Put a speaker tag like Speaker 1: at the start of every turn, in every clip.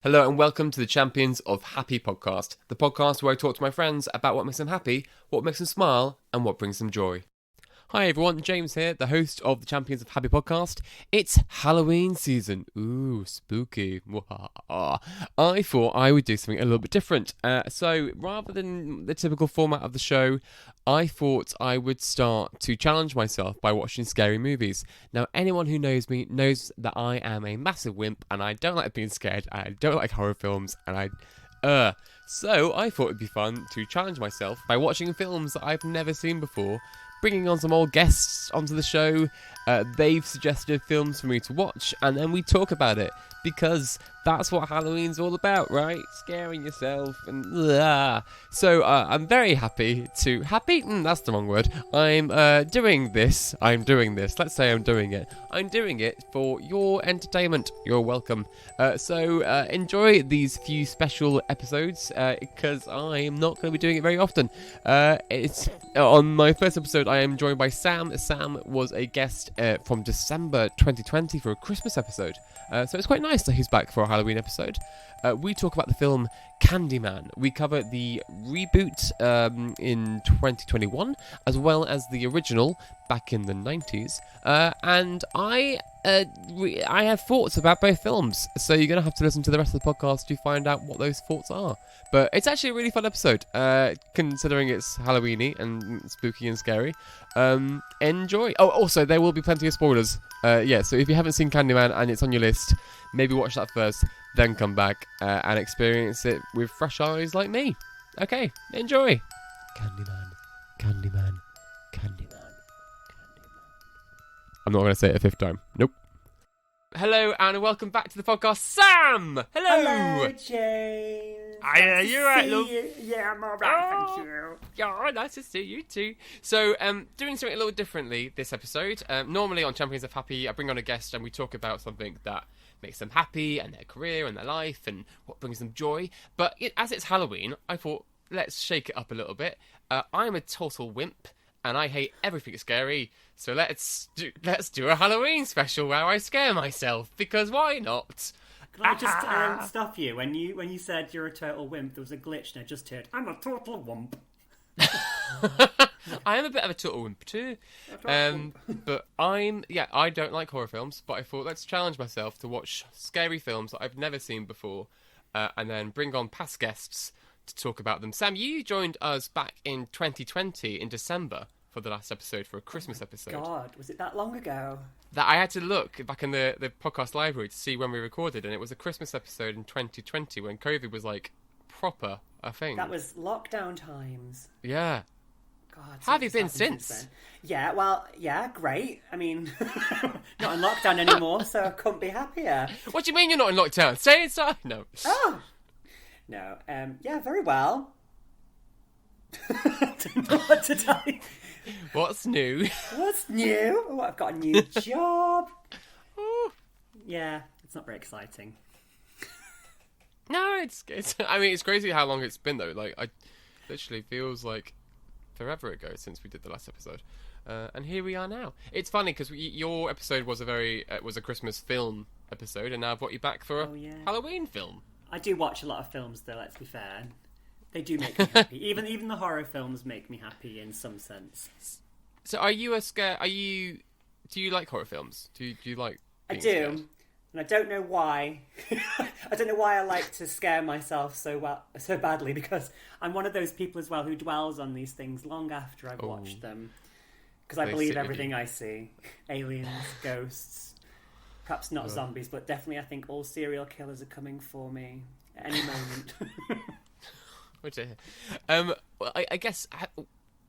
Speaker 1: Hello and welcome to the Champions of Happy podcast, the podcast where I talk to my friends about what makes them happy, what makes them smile, and what brings them joy. Hi everyone, James here, the host of the Champions of Happy podcast. It's Halloween season. Ooh, spooky. I thought I would do something a little bit different. So rather than the typical format of the show, I thought I would start to challenge myself by watching scary movies. Now, anyone who knows me knows that I am a massive wimp and I don't like being scared, I don't like horror films, and So I thought it'd be fun to challenge myself by watching films that I've never seen before, bringing on some old guests onto the show. They've suggested films for me to watch, and then we talk about it, because that's what Halloween's all about, right? Scaring yourself and So I'm very happy to... Happy? That's the wrong word. I'm doing this. Let's say I'm doing it. I'm doing it for your entertainment. You're welcome. So enjoy these few special episodes, because I'm not going to be doing it very often. It's on my first episode, I am joined by Sam. Sam was a guest from December 2020 for a Christmas episode. So it's quite nice that he's back for a Halloween episode. We talk about the film Candyman. We cover the reboot in 2021, as well as the original back in the 90s. And I have thoughts about both films, so you're going to have to listen to the rest of the podcast to find out what those thoughts are. But it's actually a really fun episode, considering it's Halloweeny and spooky and scary. Enjoy. Oh, also, there will be plenty of spoilers. So if you haven't seen Candyman and it's on your list, maybe watch that first, then come back and experience it with fresh eyes like me. Okay, enjoy. Candyman, Candyman, Candyman, Candyman. I'm not going to say it a fifth time. Nope. Hello and welcome back to the podcast, Sam!
Speaker 2: Hello, James.
Speaker 1: You're right, love.
Speaker 2: Yeah, I'm alright, thank you.
Speaker 1: Yeah, nice to see you too. So, doing something a little differently this episode. Normally on Champions of Happy, I bring on a guest and we talk about something that makes them happy and their career and their life and what brings them joy. But as it's Halloween, I thought, let's shake it up a little bit. I'm a total wimp and I hate everything scary. So let's do a Halloween special where I scare myself, because why not?
Speaker 2: Can I just stop you? When you said you're a total wimp, there was a glitch and I just heard, I'm a total wimp.
Speaker 1: I am a bit of a total wimp too. But I don't like horror films, but I thought let's challenge myself to watch scary films that I've never seen before, and then bring on past guests to talk about them. Sam, you joined us back in 2020 in December for the last episode, for a Christmas episode.
Speaker 2: God, was it that long ago?
Speaker 1: That I had to look back in the podcast library to see when we recorded, and it was a Christmas episode in 2020 when COVID was like proper a thing.
Speaker 2: That was lockdown times.
Speaker 1: Yeah.
Speaker 2: God,
Speaker 1: how have you been since?
Speaker 2: Yeah, well, yeah, great. I mean, not in lockdown anymore, so I couldn't be happier.
Speaker 1: What do you mean you're not in lockdown? Stay inside. No.
Speaker 2: Oh. No, yeah, very well. I don't know what to tell you.
Speaker 1: What's new?
Speaker 2: What's new? Oh, I've got a new job.
Speaker 1: Ooh.
Speaker 2: Yeah, it's not very exciting.
Speaker 1: No, it's. I mean, it's crazy how long it's been though. Like, I literally feels like forever ago since we did the last episode, and here we are now. It's funny because your episode was a Christmas film episode, and now I've brought you back for a Halloween film. I
Speaker 2: do watch a lot of films, though. Let's be fair. They do make me happy. Even the horror films make me happy in some sense.
Speaker 1: So, are you a scare? Do you like horror films? Do you like?
Speaker 2: I do,
Speaker 1: scared?
Speaker 2: and I don't know why. I don't know why I like to scare myself so badly, because I'm one of those people as well who dwells on these things long after I've watched them, because I believe everything I see: aliens, ghosts, perhaps not zombies, but definitely I think all serial killers are coming for me at any moment.
Speaker 1: Well, I guess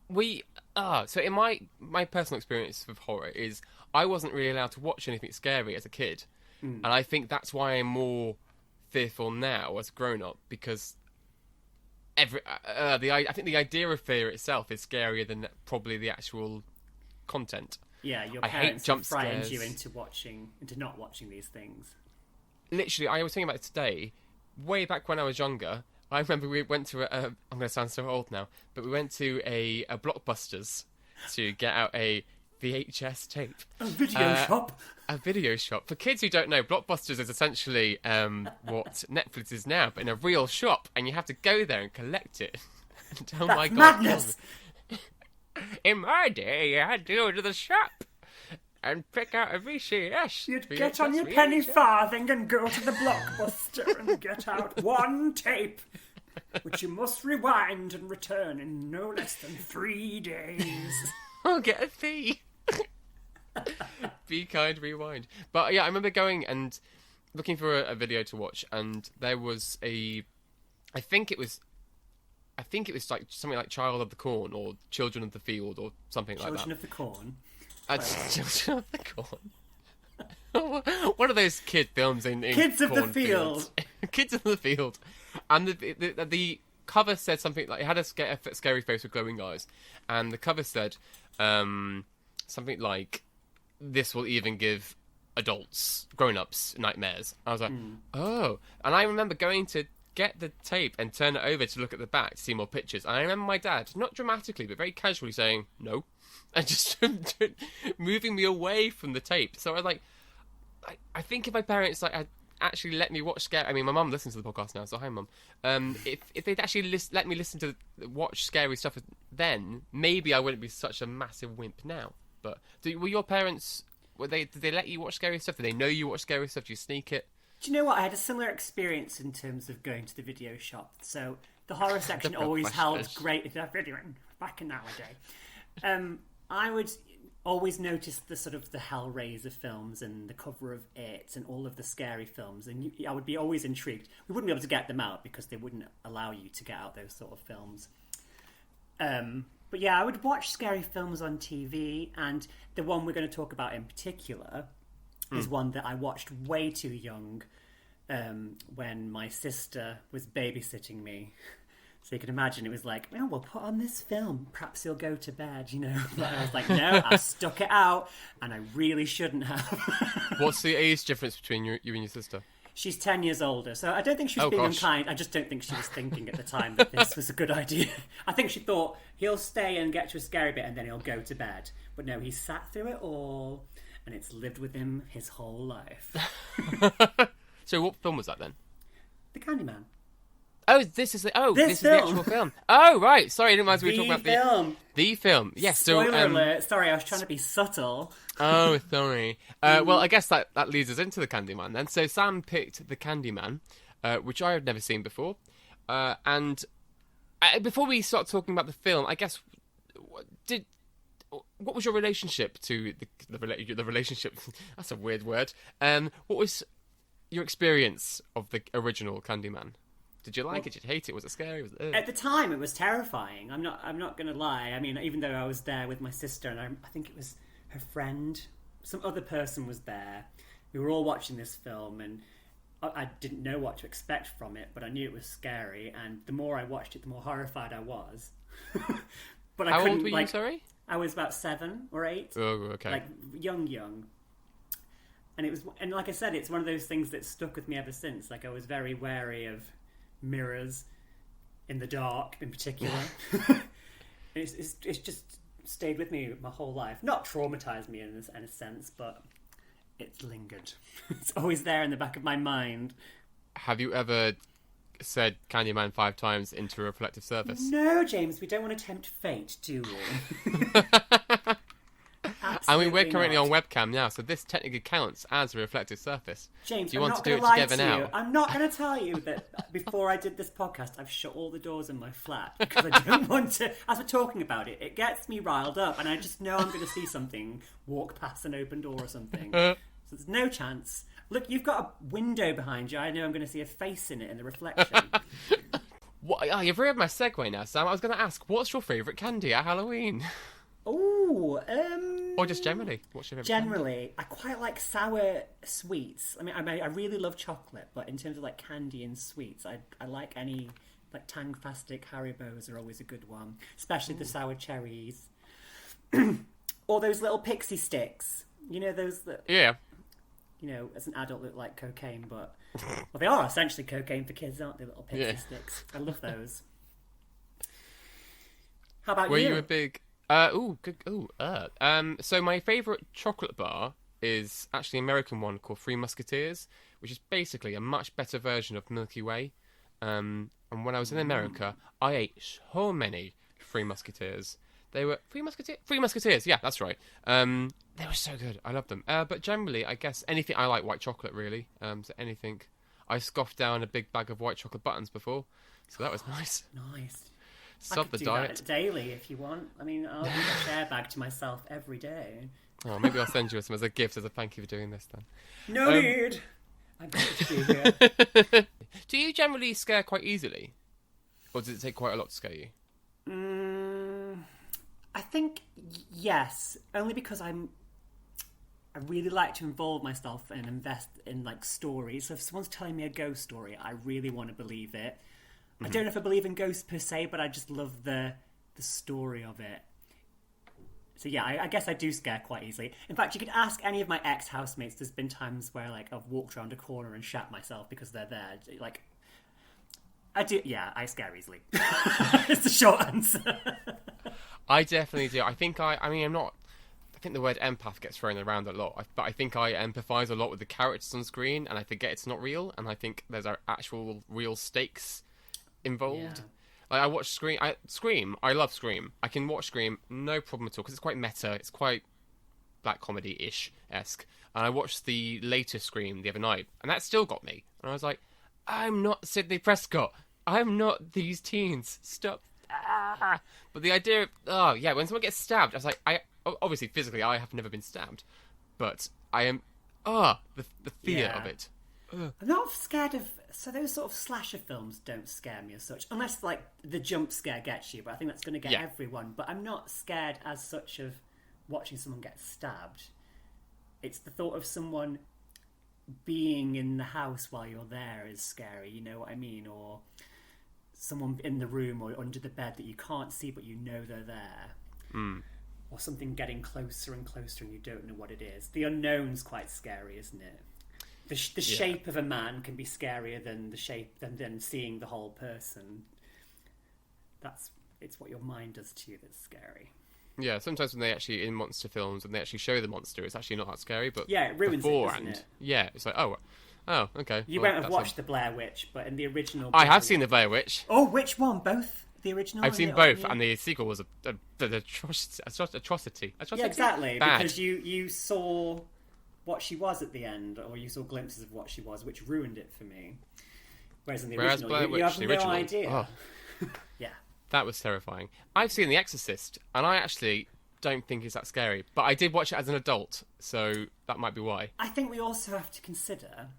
Speaker 1: so in my personal experience with horror is I wasn't really allowed to watch anything scary as a kid, and I think that's why I'm more fearful now as a grown up, because I think the idea of fear itself is scarier than probably the actual content.
Speaker 2: Yeah, your
Speaker 1: I
Speaker 2: parents
Speaker 1: hate jump
Speaker 2: frightened
Speaker 1: scares.
Speaker 2: you into not watching these things.
Speaker 1: Literally, I was thinking about it today. Way back when I was younger, I remember we went to I'm going to sound so old now, but we went to a Blockbusters to get out a VHS tape.
Speaker 2: A video shop.
Speaker 1: A video shop. For kids who don't know, Blockbusters is essentially what Netflix is now, but in a real shop, and you have to go there and collect it. Oh
Speaker 2: That's
Speaker 1: my God!
Speaker 2: madness.
Speaker 1: In my day, you had to go to the shop and pick out a VCS.
Speaker 2: You'd
Speaker 1: VHS,
Speaker 2: get on your penny farthing and go to the Blockbuster and get out one tape, which you must rewind and return in no less than 3 days.
Speaker 1: I'll get a fee. Be kind, rewind. But yeah, I remember going and looking for a video to watch, and there was I think it was like something like Child of the Corn or Children of the Field or something like that.
Speaker 2: Children of the Corn.
Speaker 1: Children of the Corn. One of those kid films in
Speaker 2: Kids of the
Speaker 1: cornfields.
Speaker 2: Field.
Speaker 1: Kids of the Field. And the cover said something like, it had a scary face with glowing eyes, and the cover said something like, "This will even give adults, grown-ups, nightmares." I was like, oh. And I remember going to get the tape and turn it over to look at the back to see more pictures. And I remember my dad, not dramatically, but very casually saying, "No," and just moving me away from the tape. So I was like, I think if my parents had actually let me watch scary... I mean, my mum listens to the podcast now, so hi, Mum. If they'd actually let me listen to watch scary stuff then, maybe I wouldn't be such a massive wimp now. But were your parents... Did they let you watch scary stuff? Did they know you watch scary stuff? Do you sneak it?
Speaker 2: Do you know what? I had a similar experience in terms of going to the video shop. So the horror section always held great... Back in that day. I would always notice the sort of the Hellraiser films and the cover of It and all of the scary films, and I would be always intrigued. We wouldn't be able to get them out because they wouldn't allow you to get out those sort of films. But yeah, I would watch scary films on TV, and the one we're going to talk about in particular is one that I watched way too young when my sister was babysitting me. So you can imagine it was like, "Oh, we'll put on this film. Perhaps he'll go to bed," you know. But I was like, no, I stuck it out, and I really shouldn't have.
Speaker 1: What's the age difference between you and your sister?
Speaker 2: She's 10 years older, so I don't think she was being unkind. I just don't think she was thinking at the time that this was a good idea. I think she thought, he'll stay and get to a scary bit, and then he'll go to bed. But no, he sat through it all, and it's lived with him his whole life.
Speaker 1: So what film was that then?
Speaker 2: The Candyman.
Speaker 1: Oh, this is the actual film. Oh, right. Sorry, I didn't realize we were talking about the film. Yes.
Speaker 2: Spoiler alert. Sorry, I was trying to be subtle.
Speaker 1: Oh, sorry. Well, I guess that leads us into the Candyman then. So Sam picked the Candyman, which I had never seen before. And before we start talking about the film, I guess what was your relationship to the relationship? That's a weird word. What was your experience of the original Candyman? Did you like it? Did you hate it? Was it scary?
Speaker 2: At the time, it was terrifying. I'm not going to lie. I mean, even though I was there with my sister, and I think it was her friend, some other person was there. We were all watching this film, and I didn't know what to expect from it, but I knew it was scary. And the more I watched it, the more horrified I was. But
Speaker 1: How old were you? Sorry,
Speaker 2: I was about 7 or 8.
Speaker 1: Oh, okay.
Speaker 2: Like young. And like I said, it's one of those things that stuck with me ever since. Like I was very wary of mirrors in the dark in particular. it's just stayed with me my whole life. Not traumatized me in a sense, but it's lingered. It's always there in the back of my mind.
Speaker 1: Have you ever said Candyman 5 times into a reflective surface?
Speaker 2: No, James, we don't want to tempt fate, do we?
Speaker 1: I mean, we're currently on webcam now, so this technically counts as a reflective surface.
Speaker 2: James,
Speaker 1: do you want to do it
Speaker 2: lie
Speaker 1: together
Speaker 2: to
Speaker 1: now?
Speaker 2: You. I'm not going to tell you that before I did this podcast, I've shut all the doors in my flat because I don't want to. As we're talking about it, it gets me riled up, and I just know I'm going to see something walk past an open door or something. So there's no chance. Look, you've got a window behind you. I know I'm going to see a face in it in the reflection.
Speaker 1: You've ruined my segue now, Sam. I was going to ask, what's your favourite candy at Halloween?
Speaker 2: Oh,
Speaker 1: or just generally, what's your favourite
Speaker 2: generally,
Speaker 1: candy?
Speaker 2: I quite like sour sweets. I mean, I really love chocolate, but in terms of like candy and sweets, I like any like Tangfastic Haribos are always a good one, especially the sour cherries, or those little pixie sticks. You know those that.
Speaker 1: Yeah.
Speaker 2: You know, as an adult, look like cocaine, but well, they are essentially cocaine for kids, aren't they? Little pixie sticks. I love those. How about you?
Speaker 1: Were you a big... Good. So my favourite chocolate bar is actually an American one called Three Musketeers, which is basically a much better version of Milky Way. And when I was in America, I ate so many Three Musketeers. They were Three Musketeers. Yeah, that's right. They were so good. I loved them. But generally, I guess anything I like white chocolate really. So anything. I scoffed down a big bag of white chocolate buttons before, so that was nice.
Speaker 2: Nice.
Speaker 1: Sub
Speaker 2: I could
Speaker 1: the
Speaker 2: do
Speaker 1: diet.
Speaker 2: that daily if you want. I mean, I'll eat a share bag to myself every day.
Speaker 1: Oh, maybe I'll send you some as a gift as a thank you for doing this then.
Speaker 2: No need. I'm happy to be here.
Speaker 1: Do you generally scare quite easily, or does it take quite a lot to scare you?
Speaker 2: I think yes, only because I really like to involve myself and invest in like stories. So if someone's telling me a ghost story, I really want to believe it. I don't know if I believe in ghosts per se, but I just love the story of it. So yeah, I guess I do scare quite easily. In fact, you could ask any of my ex-housemates. There's been times where like I've walked around a corner and shat myself because they're there. Like, I do. Yeah, I scare easily. It's the short answer.
Speaker 1: I definitely do. I think I'm not. I think the word empath gets thrown around a lot, but I think I empathise a lot with the characters on screen, and I forget it's not real, and I think there's actual real stakes involved.
Speaker 2: Yeah.
Speaker 1: Like I watch Scream. I love Scream. I can watch Scream, no problem at all, because it's quite meta. It's quite black comedy-ish esque. And I watched the latest Scream the other night, and that still got me. And I was like, I'm not Sidney Prescott. I'm not these teens. Stop. But the idea of, when someone gets stabbed, I was like, obviously physically I have never been stabbed, but I am, the fear of it.
Speaker 2: I'm not scared of. So those sort of slasher films don't scare me as such, unless like the jump scare gets you. But I think that's going to get everyone. But I'm not scared as such of watching someone get stabbed. It's the thought of someone being in the house while you're there is scary. You know what I mean? Or someone in the room or under the bed that you can't see but you know they're there. Or something getting closer and closer and you don't know what it is. The unknown's quite scary, isn't it? The shape of a man can be scarier than than seeing the whole person. It's what your mind does to you that's scary.
Speaker 1: Yeah, sometimes when they actually in monster films and they actually show the monster, it's actually not that scary. But
Speaker 2: yeah, it ruins
Speaker 1: beforehand,
Speaker 2: it, doesn't it?
Speaker 1: Yeah, it's like okay.
Speaker 2: You won't have watched the Blair Witch, but in the original,
Speaker 1: I have seen the Blair Witch.
Speaker 2: Oh, which one? Both the original.
Speaker 1: I've seen both, and the sequel was an atrocity.
Speaker 2: Yeah, exactly.
Speaker 1: Bad.
Speaker 2: Because you saw what she was at the end, or you saw glimpses of what she was, which ruined it for me. Whereas in the original,
Speaker 1: Blair Witch,
Speaker 2: you have
Speaker 1: the
Speaker 2: no
Speaker 1: original,
Speaker 2: idea. Yeah.
Speaker 1: That was terrifying. I've seen The Exorcist, and I actually don't think it's that scary. But I did watch it as an adult, so that might be why.
Speaker 2: I think we also have to consider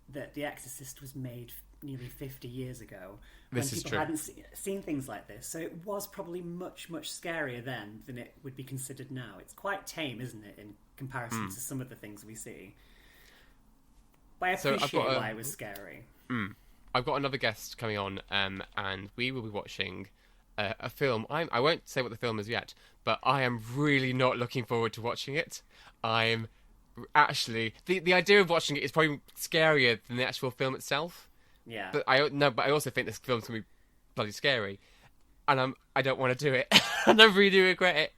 Speaker 2: that The Exorcist was made nearly 50 years ago.
Speaker 1: This is
Speaker 2: people
Speaker 1: true.
Speaker 2: hadn't seen things like this. So it was probably much, much scarier then than it would be considered now. It's quite tame, isn't it, in comparison to some of the things we see. But I appreciate why it was scary.
Speaker 1: I've got another guest coming on, and we will be watching a film. I won't say what the film is yet, but I am really not looking forward to watching it. I'm actually the idea of watching it is probably scarier than the actual film itself.
Speaker 2: Yeah.
Speaker 1: But I also think this film's gonna be bloody scary, and I don't want to do it, and I really do regret it.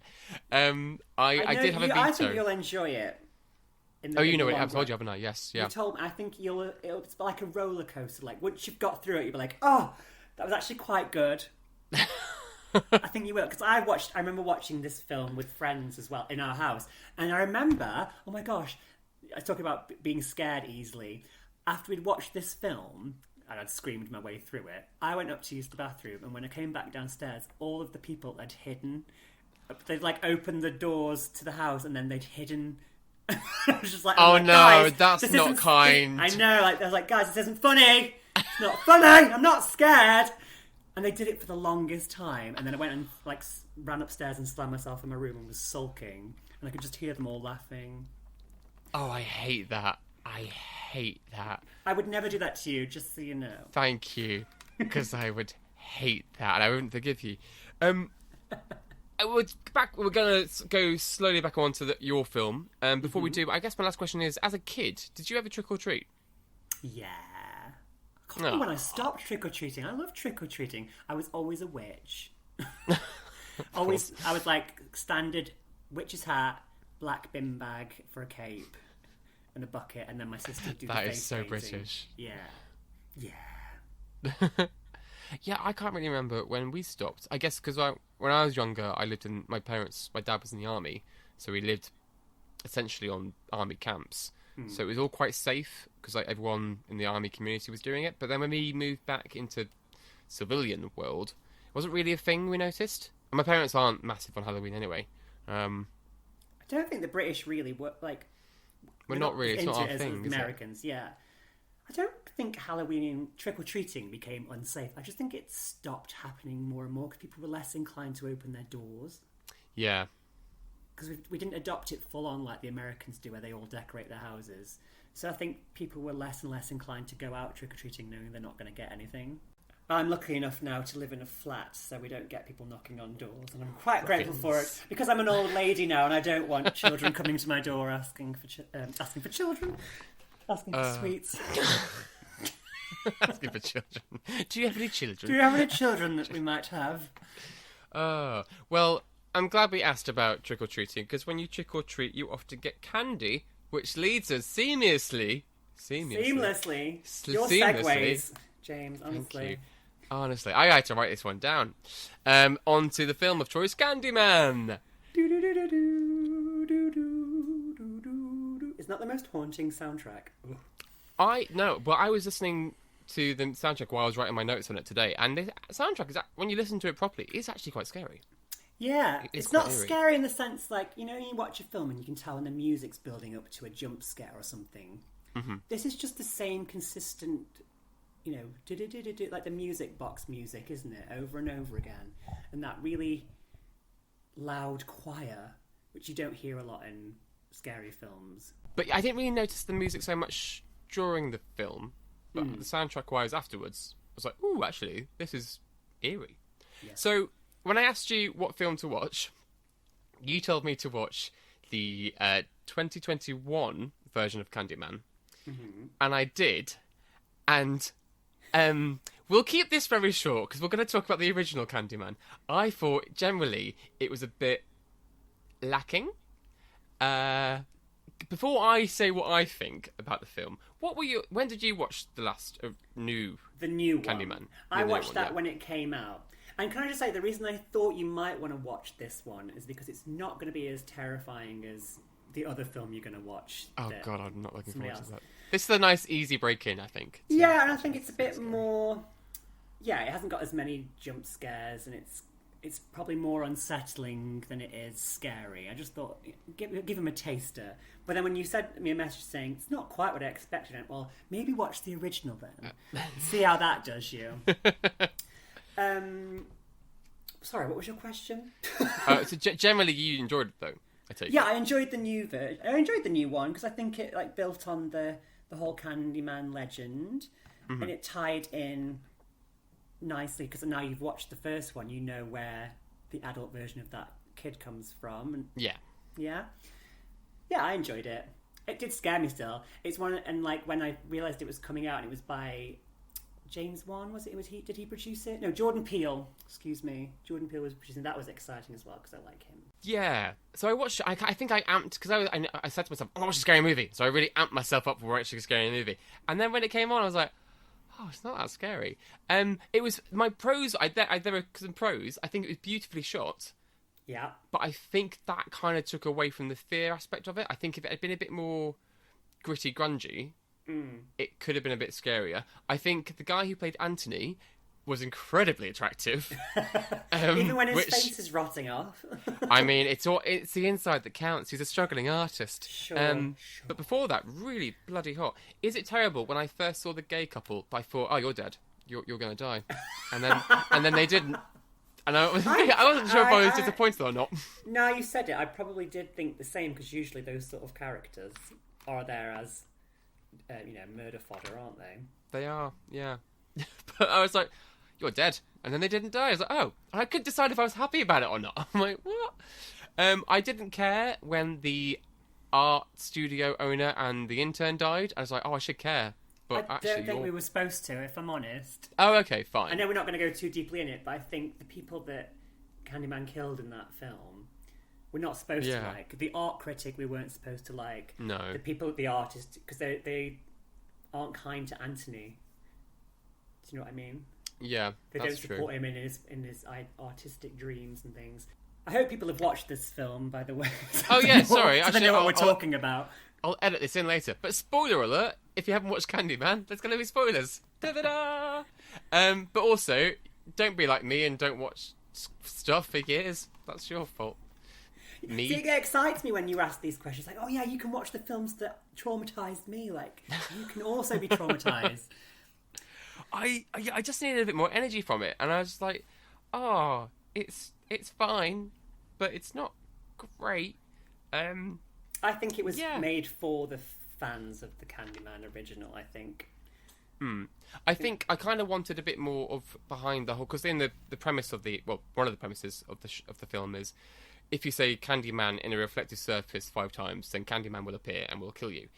Speaker 1: I did have a veto.
Speaker 2: I think you'll enjoy it.
Speaker 1: You know it. I've told you, haven't I? Yes, yeah.
Speaker 2: You told me. I think it's like a roller coaster. Like once you've got through it, you'll be like, "Oh, that was actually quite good." I think you will, because I remember watching this film with friends as well in our house, and I remember, oh my gosh, I talk about being scared easily. After we'd watched this film, and I'd screamed my way through it, I went up to use the bathroom, and when I came back downstairs, all of the people had hidden. They'd like opened the doors to the house, and then they'd hidden. I was just like,
Speaker 1: oh no,
Speaker 2: guys,
Speaker 1: that's not kind.
Speaker 2: I know, I was like, guys, this isn't funny. It's not funny. I'm not scared. And they did it for the longest time. And then I went and like ran upstairs and slammed myself in my room and was sulking. And I could just hear them all laughing.
Speaker 1: Oh, I hate that. I hate that.
Speaker 2: I would never do that to you, just so you know.
Speaker 1: Thank you, because I would hate that, and I wouldn't forgive you. We're going to go slowly back on to your film. Before we do, I guess my last question is, as a kid, did you ever trick or treat?
Speaker 2: Yeah. I can't remember when I stopped trick-or-treating. I love trick-or-treating. I was always a witch. Always, I was like standard witch's hat, black bin bag for a cape, and a bucket, and then my sister would do the face
Speaker 1: That is so
Speaker 2: painting.
Speaker 1: British.
Speaker 2: Yeah.
Speaker 1: Yeah, I can't really remember when we stopped. I guess because when I was younger, I lived in my dad was in the army, so we lived essentially on army camps. So it was all quite safe because like everyone in the army community was doing it. But then when we moved back into civilian world, it wasn't really a thing we noticed. And my parents aren't massive on Halloween anyway.
Speaker 2: I don't think the British really were like.
Speaker 1: We're not really. It's not our
Speaker 2: as
Speaker 1: thing.
Speaker 2: Americans, yeah. I don't think Halloween trick-or-treating became unsafe. I just think it stopped happening more and more because people were less inclined to open their doors.
Speaker 1: Yeah.
Speaker 2: Because we didn't adopt it full on like the Americans do, where they all decorate their houses. So I think people were less and less inclined to go out trick-or-treating knowing they're not going to get anything. I'm lucky enough now to live in a flat, so we don't get people knocking on doors, and I'm quite grateful for it. Because I'm an old lady now, and I don't want children coming to my door asking for children. Asking for sweets.
Speaker 1: Asking for children. Do you have any children?
Speaker 2: Do you have any children that we might have?
Speaker 1: Well, I'm glad we asked about trick-or-treating, because when you trick-or-treat, you often get candy, which leads us seamlessly. Your segues, James, honestly.
Speaker 2: Thank you.
Speaker 1: Honestly, I had to write this one down. On to the film of choice, Candyman.
Speaker 2: It's not the most haunting soundtrack.
Speaker 1: I was listening to the soundtrack while I was writing my notes on it today, and the soundtrack is, when you listen to it properly, it's actually quite scary.
Speaker 2: Yeah, it's not eerie. Scary in the sense like, you know, you watch a film and you can tell when the music's building up to a jump scare or something. Mm-hmm. This is just the same consistent, you know, like the music box music, isn't it? Over and over again. And that really loud choir, which you don't hear a lot in scary films.
Speaker 1: But I didn't really notice the music so much during the film, but the soundtrack-wise afterwards, I was like, ooh, actually, this is eerie. Yeah. So, when I asked you what film to watch, you told me to watch the 2021 version of Candyman, and I did, and we'll keep this very short, because we're going to talk about the original Candyman. I thought, generally, it was a bit lacking. Before I say what I think about the film, when did you watch the last new Candyman?
Speaker 2: One. I watched that when it came out. And can I just say, the reason I thought you might want to watch this one is because it's not going to be as terrifying as the other film you're going to watch.
Speaker 1: Oh God, I'm not looking forward to that. This is a nice, easy break-in, I think.
Speaker 2: Yeah, and I think it's a bit more. Yeah, it hasn't got as many jump scares, and it's probably more unsettling than it is scary. I just thought, give him a taster. But then when you sent me a message saying, it's not quite what I expected, I went, well, maybe watch the original then. See how that does you. Sorry, what was your question?
Speaker 1: So generally you enjoyed it, though, I take it.
Speaker 2: Yeah, I enjoyed the new version. I enjoyed the new one, because I think it like built on the whole Candyman legend, and it tied in nicely, because now you've watched the first one, you know where the adult version of that kid comes from. And yeah, I enjoyed it. It did scare me still. It's one, and like when I realised it was coming out and it was by James Wan, was it? Did he produce it? No, Jordan Peele. Excuse me, Jordan Peele was producing. That was exciting as well because I like him.
Speaker 1: Yeah. So I watched. I think I amped because I said to myself, "I want to watch a scary movie." So I really amped myself up for watching a scary movie. And then when it came on, I was like, oh, it's not that scary. It was my pros. There were some pros. I think it was beautifully shot.
Speaker 2: Yeah.
Speaker 1: But I think that kind of took away from the fear aspect of it. I think if it had been a bit more gritty, grungy, it could have been a bit scarier. I think the guy who played Anthony was incredibly attractive.
Speaker 2: Even when his face is rotting off.
Speaker 1: I mean, it's the inside that counts. He's a struggling artist.
Speaker 2: Sure.
Speaker 1: But before that, really bloody hot. Is it terrible when I first saw the gay couple, I thought, oh, you're dead. You're going to die. And then they didn't. And I wasn't sure if I was disappointed or not.
Speaker 2: No, you said it. I probably did think the same, because usually those sort of characters are there as, murder fodder, aren't they?
Speaker 1: They are, yeah. But I was like, you're dead. And then they didn't die. I was like, oh. And I couldn't decide if I was happy about it or not. I'm like, what? I didn't care when the art studio owner and the intern died. I was like, oh, I should care. But
Speaker 2: I don't think we were supposed to, if I'm honest.
Speaker 1: Oh, okay, fine.
Speaker 2: I know we're not going to go too deeply in it, but I think the people that Candyman killed in that film, we're not supposed to like. The art critic we weren't supposed to like.
Speaker 1: No.
Speaker 2: The people, the artists, because they aren't kind to Anthony. Do you know what I mean?
Speaker 1: Yeah,
Speaker 2: they
Speaker 1: that's
Speaker 2: don't support him in his artistic dreams and things. I hope people have watched this film, by the way.
Speaker 1: Oh yeah, sorry.
Speaker 2: I don't know what we're talking about.
Speaker 1: I'll edit this in later. But spoiler alert, if you haven't watched Candyman, there's going to be spoilers. Da-da-da! But also, don't be like me and don't watch stuff for years. That's your fault. Me?
Speaker 2: See, it excites me when you ask these questions. Like, oh yeah, you can watch the films that traumatised me. Like, you can also be traumatised.
Speaker 1: I just needed a bit more energy from it. And I was just like, oh, it's fine, but it's not great.
Speaker 2: I think it was made for the fans of the Candyman original, I think.
Speaker 1: I think I kind of wanted a bit more of behind the whole... Because in the premise of the... Well, one of the premises of the film is, if you say Candyman in a reflective surface 5 times, then Candyman will appear and will kill you.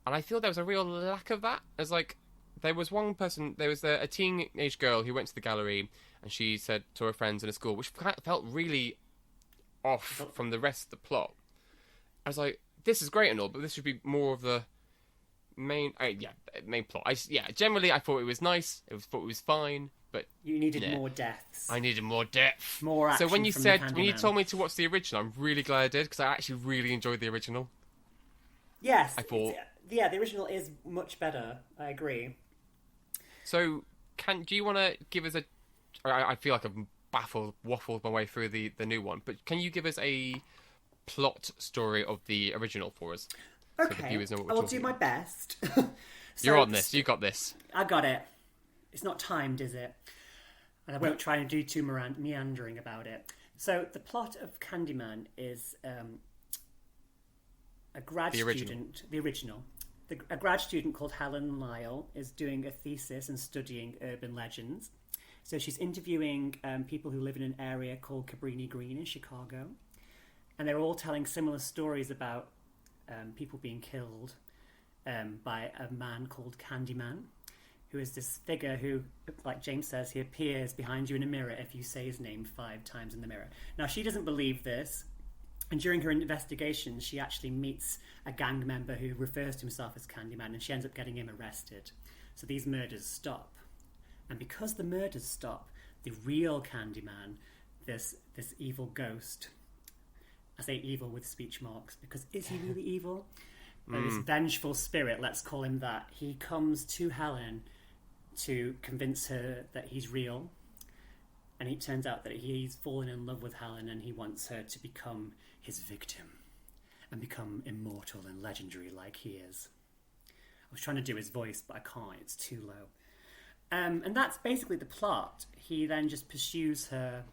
Speaker 1: And I feel there was a real lack of that. As like, there was one person... There was a teenage girl who went to the gallery and she said to her friends in a school, which felt really off from the rest of the plot. I was like, this is great and all, but this should be more of the main plot. Generally I thought it was nice. Thought it was fine, but
Speaker 2: you needed more deaths.
Speaker 1: I needed more depth,
Speaker 2: more action.
Speaker 1: So when you told me to watch the original, I'm really glad I did because I actually really enjoyed the original.
Speaker 2: Yes,
Speaker 1: I thought.
Speaker 2: The original is much better. I agree.
Speaker 1: So, do you want to give us a? I feel like I've waffled my way through the new one, but can you give us a plot story of the original for us?
Speaker 2: Okay,
Speaker 1: so the viewers know what we're
Speaker 2: I'll
Speaker 1: talking
Speaker 2: do my
Speaker 1: about.
Speaker 2: best.
Speaker 1: You're on this. You got this.
Speaker 2: I got it. It's not timed, is it? And I won't try and do too meandering about it. So the plot of Candyman is a grad student. The original. A grad student called Helen Lyle is doing a thesis and studying urban legends. So she's interviewing people who live in an area called Cabrini Green in Chicago. And they're all telling similar stories about people being killed by a man called Candyman, who is this figure who, like James says, he appears behind you in a mirror if you say his name 5 times in the mirror. Now, she doesn't believe this, and during her investigation, she actually meets a gang member who refers to himself as Candyman, and she ends up getting him arrested. So these murders stop. And because the murders stop, the real Candyman, this evil ghost... I say evil with speech marks, because is he really evil? This vengeful spirit, let's call him that. He comes to Helen to convince her that he's real. And it turns out that he's fallen in love with Helen and he wants her to become his victim and become immortal and legendary like he is. I was trying to do his voice, but I can't. It's too low. And that's basically the plot. He then just pursues her,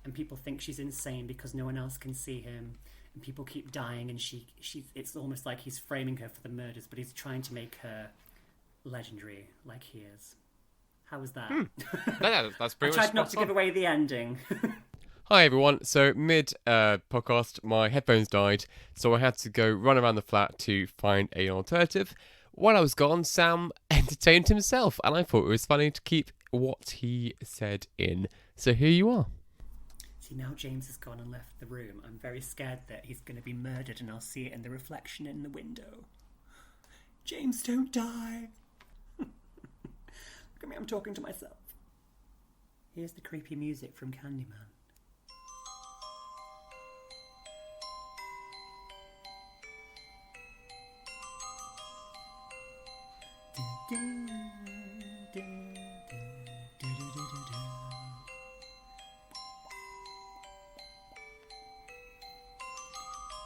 Speaker 2: and people think she's insane because no one else can see him, and people keep dying, and it's almost like he's framing her for the murders, but he's trying to make her legendary like he is. How was that?
Speaker 1: That's pretty
Speaker 2: I
Speaker 1: much
Speaker 2: tried not to give away the ending.
Speaker 1: Hi everyone. So mid podcast, my headphones died, so I had to go run around the flat to find an alternative. While I was gone, Sam entertained himself, and I thought it was funny to keep what he said in. So here you are.
Speaker 2: See, now James has gone and left the room. I'm very scared that he's going to be murdered, and I'll see it in the reflection in the window. James, don't die. Look at me, I'm talking to myself. Here's the creepy music from Candyman.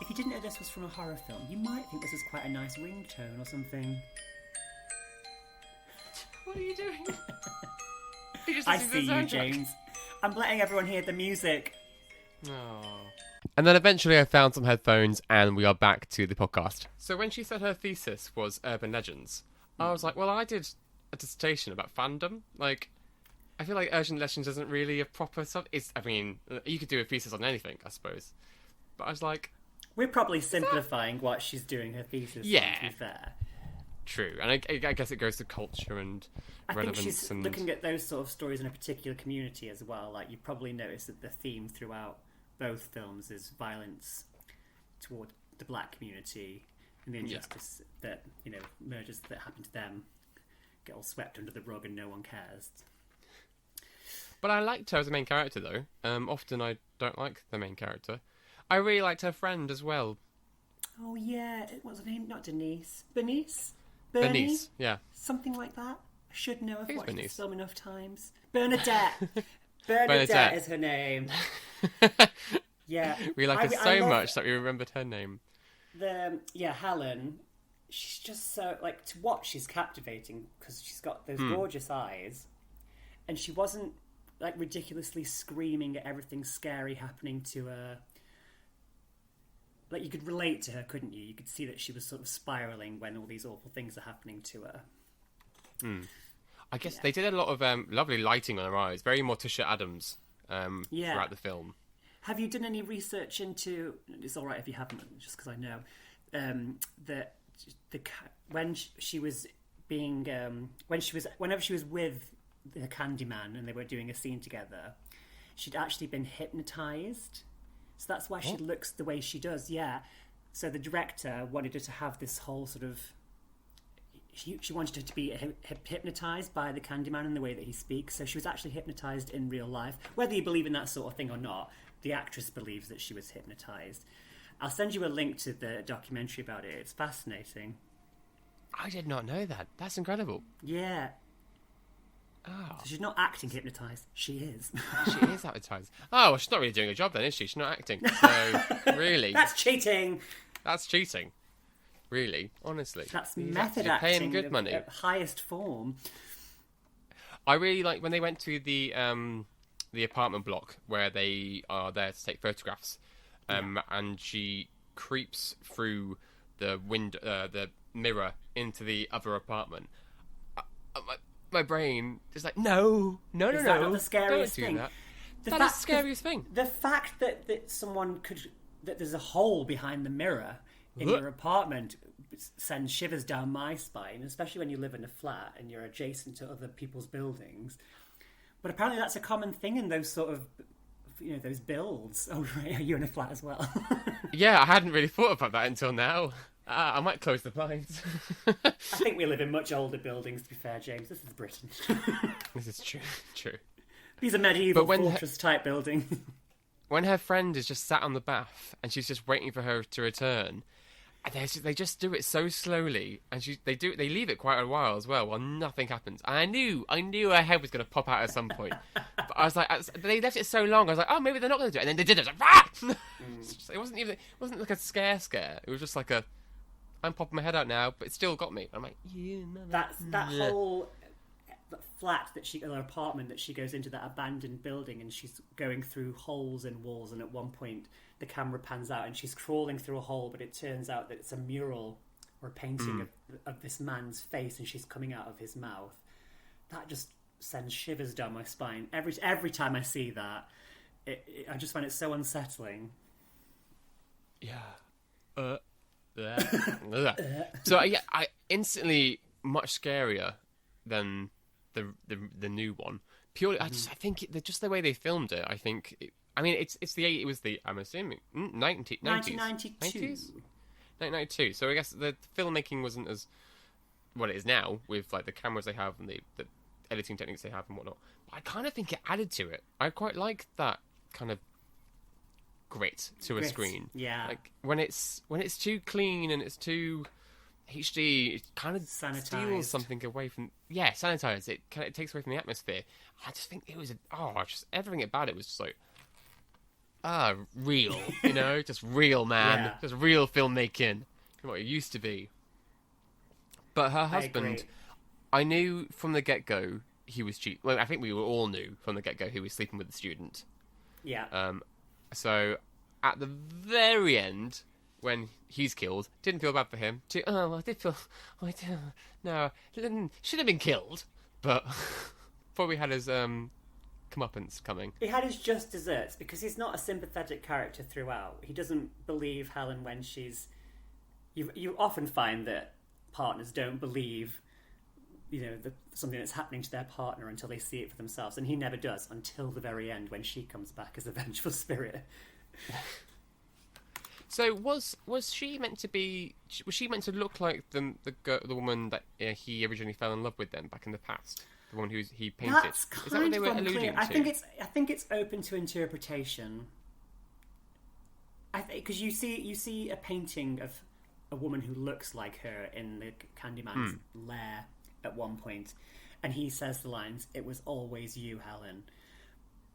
Speaker 2: If you didn't know this was from a horror film, you might think this is quite a nice ringtone or something.
Speaker 1: What are you doing?
Speaker 2: I see you, James. I'm letting everyone hear the music.
Speaker 1: Oh. And then eventually I found some headphones and we are back to the podcast. So when she said her thesis was urban legends, I was like, well, I did a dissertation about fandom. Like, I feel like urban legends isn't really a proper sub. I mean, you could do a thesis on anything, I suppose. But I was like...
Speaker 2: We're probably simplifying what she's doing her thesis on, to be fair.
Speaker 1: true. And I guess it goes to culture and
Speaker 2: I
Speaker 1: relevance.
Speaker 2: think she's
Speaker 1: and
Speaker 2: looking at those sort of stories in a particular community as well. Like, you probably noticed that the theme throughout both films is violence toward the black community and the injustice that, murders that happen to them get all swept under the rug and no one cares.
Speaker 1: But I liked her as a main character, though. Often I don't like the main character. I really liked her friend as well.
Speaker 2: Oh, yeah. What's her name? Not Denise. Bernice? Bernie?
Speaker 1: Bernice, yeah.
Speaker 2: Something like that. I should know. I've watched
Speaker 1: Bernice?
Speaker 2: this film enough times. Bernadette. Bernadette is her name. Yeah.
Speaker 1: We like her so much that we remembered her name.
Speaker 2: Helen, she's just so, like, to watch, she's captivating because she's got those gorgeous eyes, and she wasn't, like, ridiculously screaming at everything scary happening to her. Like, you could relate to her, couldn't you? You could see that she was sort of spiraling when all these awful things are happening to her.
Speaker 1: I guess they did a lot of lovely lighting on her eyes, very Morticia Adams throughout the film.
Speaker 2: Have you done any research into? It's all right if you haven't, just because I know that whenever she was with the Candyman and they were doing a scene together, she'd actually been hypnotized, so that's why she looks the way she does. Yeah, so the director wanted her to have this whole sort of. She wanted her to be hypnotized by the Candyman in the way that he speaks, so she was actually hypnotized in real life. Whether you believe in that sort of thing or not, the actress believes that she was hypnotized. I'll send you a link to the documentary about it. It's fascinating.
Speaker 1: I did not know that. That's incredible.
Speaker 2: Yeah.
Speaker 1: Oh.
Speaker 2: So she's not acting hypnotized. She is.
Speaker 1: She is hypnotized. Oh, well, she's not really doing a job then, is she? She's not acting. So, really.
Speaker 2: That's cheating.
Speaker 1: That's cheating. Really. Honestly.
Speaker 2: That's method acting.
Speaker 1: Paying good money.
Speaker 2: At highest form.
Speaker 1: I really like when they went to the apartment block where they are there to take photographs, and she creeps through the window, the mirror into the other apartment. My brain is like, no.
Speaker 2: Is that not the scariest
Speaker 1: don't do
Speaker 2: thing?
Speaker 1: that. That's the scariest thing.
Speaker 2: The fact that that there's a hole behind the mirror in your apartment sends shivers down my spine, especially when you live in a flat and you're adjacent to other people's buildings. But apparently that's a common thing in those sort of, those builds. Oh, right, you're in a flat as well.
Speaker 1: Yeah, I hadn't really thought about that until now. I might close the blinds.
Speaker 2: I think we live in much older buildings, to be fair, James. This is Britain.
Speaker 1: This is true.
Speaker 2: These are medieval fortress-type buildings.
Speaker 1: When her friend is just sat on the bath and she's just waiting for her to return, they just do it so slowly, and they leave it quite a while as well while nothing happens. And I knew her head was going to pop out at some point, but I was like, they left it so long. I was like, oh, maybe they're not going to do it, and then they did it. I was like, ah! It wasn't like a scare. It was just like I'm popping my head out now, but it still got me. I'm like,
Speaker 2: that whole flat or apartment that she goes into, that abandoned building, and she's going through holes in walls, and at one point the camera pans out and she's crawling through a hole, but it turns out that it's a mural or a painting of this man's face, and she's coming out of his mouth. That just sends shivers down my spine every time I see that. I just find it so unsettling.
Speaker 1: Yeah. So I instantly much scarier than the new one. Purely, I think just the way they filmed it. I think. It was the I'm assuming 1992. 1992. So I guess the filmmaking wasn't as what it is now with like the cameras they have and the editing techniques they have and whatnot. But I kind of think it added to it. I quite like that kind of grit to a screen.
Speaker 2: Yeah.
Speaker 1: Like when it's too clean and it's too HD, it kind of steals something away from. Yeah, sanitized. It takes away from the atmosphere. I just think it was everything about it was just like. Real, just real, man. Yeah. Just real filmmaking. What it used to be. But her husband, I knew from the get-go he was cheating. Well, I think we all knew from the get-go he was sleeping with the student.
Speaker 2: Yeah.
Speaker 1: So, at the very end, when he's killed, didn't feel bad for him. I did feel... No, should have been killed. But probably had his... comeuppance coming.
Speaker 2: He had his just desserts because he's not a sympathetic character throughout. He doesn't believe Helen when she's. You often find that partners don't believe, something that's happening to their partner until they see it for themselves, and he never does until the very end when she comes back as a vengeful spirit.
Speaker 1: So was she meant to be? Was she meant to look like the woman that he originally fell in love with then back in the past? The one who he painted.
Speaker 2: That's kind
Speaker 1: Is that what they were
Speaker 2: of
Speaker 1: alluding
Speaker 2: unclear.
Speaker 1: to?
Speaker 2: I think it's open to interpretation. Because you see a painting of a woman who looks like her in the Candyman's lair at one point, and he says the lines, "It was always you, Helen."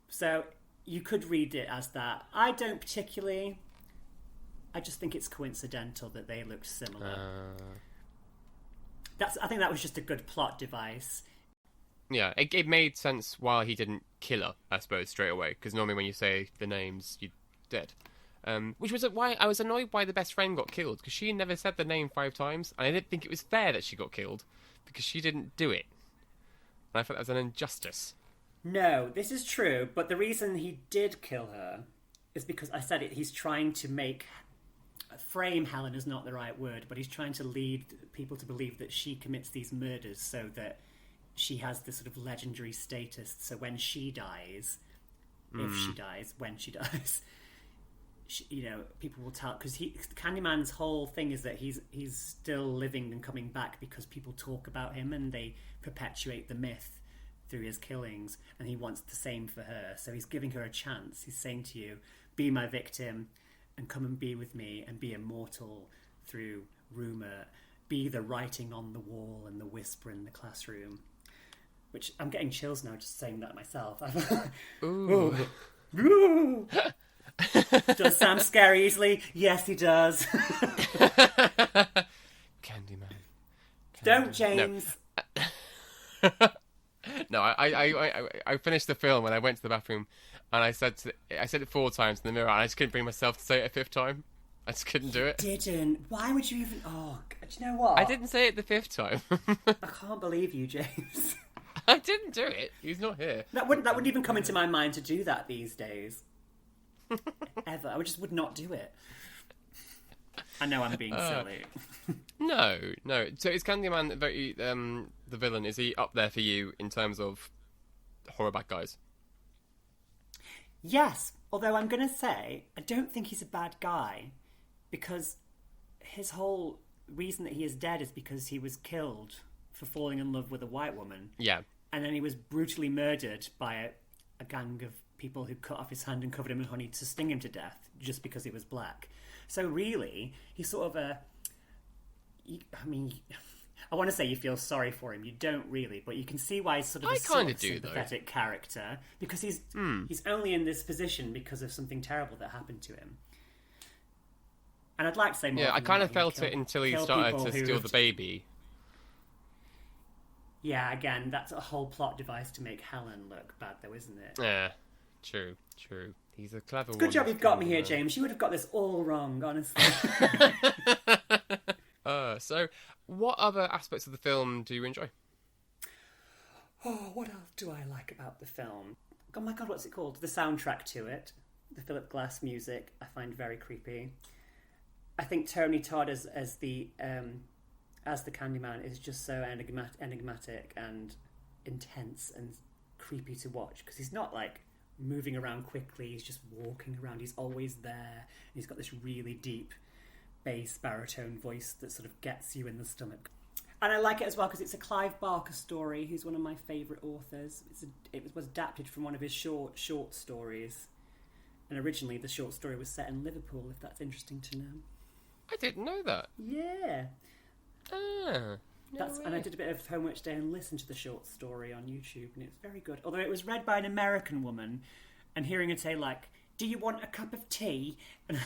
Speaker 2: So you could read it as that. I don't particularly. I just think it's coincidental that they look similar. I think that was just a good plot device.
Speaker 1: Yeah, it made sense why he didn't kill her, I suppose, straight away. Because normally when you say the names, you're dead. Which was why I was annoyed why the best friend got killed, because she never said the name 5 times, and I didn't think it was fair that she got killed, because she didn't do it. And I thought that was an injustice.
Speaker 2: No, this is true, but the reason he did kill her is because I said it. He's trying to frame Helen is not the right word, but he's trying to lead people to believe that she commits these murders so that she has this sort of legendary status. So when she dies, if she dies, when she dies, people will tell, because Candyman's whole thing is that he's still living and coming back because people talk about him and they perpetuate the myth through his killings, and he wants the same for her. So he's giving her a chance. He's saying to you, be my victim and come and be with me and be immortal through rumour. Be the writing on the wall and the whisper in the classroom. Which, I'm getting chills now just saying that myself.
Speaker 1: Ooh.
Speaker 2: Ooh. Does Sam scare easily? Yes, he does.
Speaker 1: Candyman.
Speaker 2: Don't, James.
Speaker 1: No, I finished the film and I went to the bathroom and I said it 4 times in the mirror and I just couldn't bring myself to say it a 5th time. I just couldn't do it.
Speaker 2: Didn't. Why would you even... Oh, do you know what?
Speaker 1: I didn't say it the 5th time.
Speaker 2: I can't believe you, James.
Speaker 1: I didn't do it. He's not here.
Speaker 2: That wouldn't even come into my mind to do that these days. Ever. I would not do it. I know I'm being silly.
Speaker 1: No. So is Candyman the villain? Is he up there for you in terms of horror bad guys?
Speaker 2: Yes, although I'm going to say I don't think he's a bad guy, because his whole reason that he is dead is because he was killed for falling in love with a white woman.
Speaker 1: Yeah.
Speaker 2: And then he was brutally murdered by a gang of people who cut off his hand and covered him in honey to sting him to death just because he was black. So really, he's sort of I want to say you feel sorry for him. You don't really, but you can see why he's sort of a sympathetic character, because he's only in this position because of something terrible that happened to him. And I'd like to say more.
Speaker 1: Yeah, I kind of felt it until he started to steal the baby.
Speaker 2: Yeah, again, that's a whole plot device to make Helen look bad, though, isn't it?
Speaker 1: Yeah, true. He's a clever one.
Speaker 2: Good job you've got me here, James. You would have got this all wrong, honestly.
Speaker 1: So, what other aspects of the film do you enjoy?
Speaker 2: Oh, what else do I like about the film? Oh my god, what's it called? The soundtrack to it. The Philip Glass music, I find very creepy. I think Tony Todd as the Candyman is just so enigmatic and intense and creepy to watch, because he's not like moving around quickly, he's just walking around, he's always there, and he's got this really deep bass baritone voice that sort of gets you in the stomach. And I like it as well because it's a Clive Barker story, who's one of my favourite authors. It was adapted from one of his short stories, and originally the short story was set in Liverpool, if that's interesting to know.
Speaker 1: I didn't know that.
Speaker 2: Yeah.
Speaker 1: No way.
Speaker 2: And I did a bit of homework today and listened to the short story on YouTube, and it's very good. Although it was read by an American woman, and hearing her say, like, "Do you want a cup of tea?" And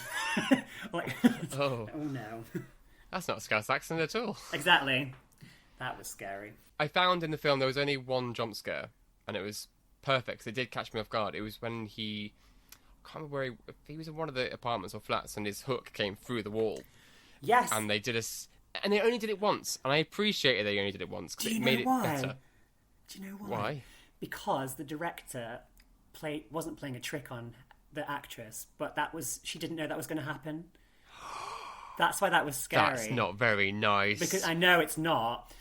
Speaker 2: like, oh no.
Speaker 1: That's not a Scouse accent at all.
Speaker 2: Exactly. That was scary.
Speaker 1: I found in the film there was only one jump scare, and it was perfect, because it did catch me off guard. It was when I can't remember where he was in one of the apartments or flats, and his hook came through the wall.
Speaker 2: Yes.
Speaker 1: And they only did it once, and I appreciated they only did it once, because it made it better.
Speaker 2: Do you know why?
Speaker 1: Why?
Speaker 2: Because the director wasn't playing a trick on the actress, but she didn't know that was going to happen. That's why that was scary.
Speaker 1: That's not very nice.
Speaker 2: Because I know it's not.